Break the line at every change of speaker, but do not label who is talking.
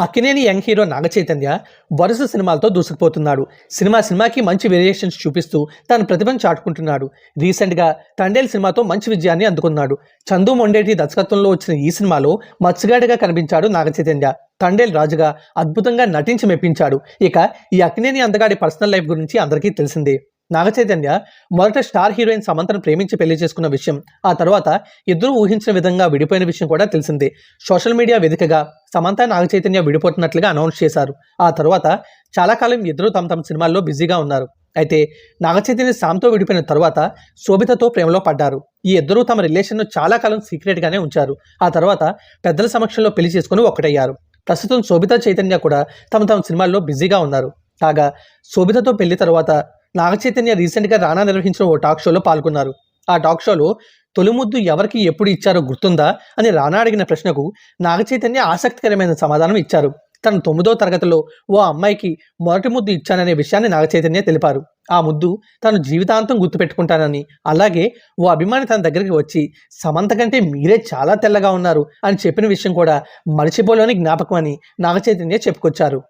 Akkineni young hero Naga Chaitanya వరుస సినిమాలతో దూసుకుపోతున్నాడు. సినిమాకి మంచి వేరియేషన్స్ చూపిస్తూ తన ప్రతిభను చాటుకుంటున్నాడు. రీసెంట్గా తండేల్ సినిమాతో మంచి విజయాన్ని అందుకున్నాడు. చందు మొండేటి దర్శకత్వంలో వచ్చిన ఈ సినిమాలో మత్స్యగాడిగా కనిపించాడు నాగచైతన్య. తండేల్ రాజుగా అద్భుతంగా నటించి మెప్పించాడు. ఇక ఈ అక్కినేని అందగాడి పర్సనల్ లైఫ్ గురించి అందరికీ తెలిసిందే. నాగచైతన్య మొదట స్టార్ హీరోయిన్ సమంతను ప్రేమించి పెళ్లి చేసుకున్న విషయం, ఆ తర్వాత ఇద్దరు ఊహించిన విధంగా విడిపోయిన విషయం కూడా తెలిసిందే. సోషల్ మీడియా వేదికగా సమంత నాగచైతన్య విడిపోతున్నట్లుగా అనౌన్స్ చేశారు. ఆ తర్వాత చాలా కాలం ఇద్దరు తమ సినిమాల్లో బిజీగా ఉన్నారు. అయితే నాగచైతన్య సామ్తో విడిపోయిన తర్వాత శోభితతో ప్రేమలో పడ్డారు. ఈ ఇద్దరూ తమ రిలేషన్ను చాలా కాలం సీక్రెట్గానే ఉంచారు. ఆ తర్వాత పెద్దల సమక్షంలో పెళ్లి చేసుకుని ఒక్కటయ్యారు. ప్రస్తుతం శోభిత చైతన్య కూడా తమ సినిమాల్లో బిజీగా ఉన్నారు. కాగా శోభితతో పెళ్లి తర్వాత నాగచైతన్య రీసెంట్గా రానా నిర్వహించిన ఓ టాక్ షోలో పాల్గొన్నారు. ఆ టాక్ షోలో తొలి ముద్దు ఎవరికి ఎప్పుడు ఇచ్చారో గుర్తుందా అని రానా అడిగిన ప్రశ్నకు నాగచైతన్య ఆసక్తికరమైన సమాధానం ఇచ్చారు. తన 9వ తరగతిలో ఓ అమ్మాయికి మొదటి ముద్దు ఇచ్చాననే విషయాన్ని నాగచైతన్య తెలిపారు. ఆ ముద్దు తను జీవితాంతం గుర్తుపెట్టుకుంటానని, అలాగే ఓ అభిమాని తన దగ్గరికి వచ్చి సమంత కంటే మీరే చాలా తెల్లగా ఉన్నారు అని చెప్పిన విషయం కూడా మర్చిపోలేని జ్ఞాపకం అని నాగచైతన్య చెప్పుకొచ్చారు.